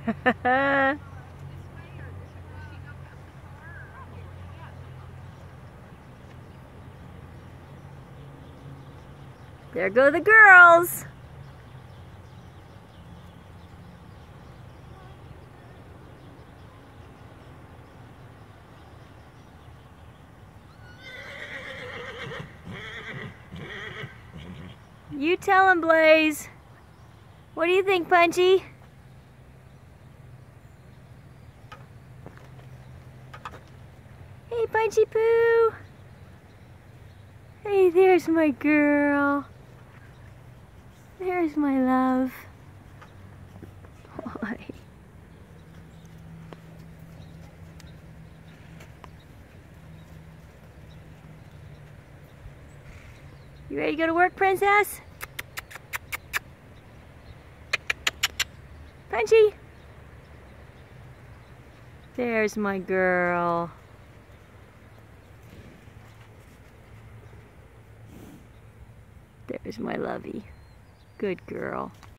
There go the girls. You tell him, Blaze. What do you think, Punchy? Hey, Punchy Poo. Hey, there's my girl. There's my love. Boy. You ready to go to work, princess? Punchy. There's my girl. There's my lovey. Good girl.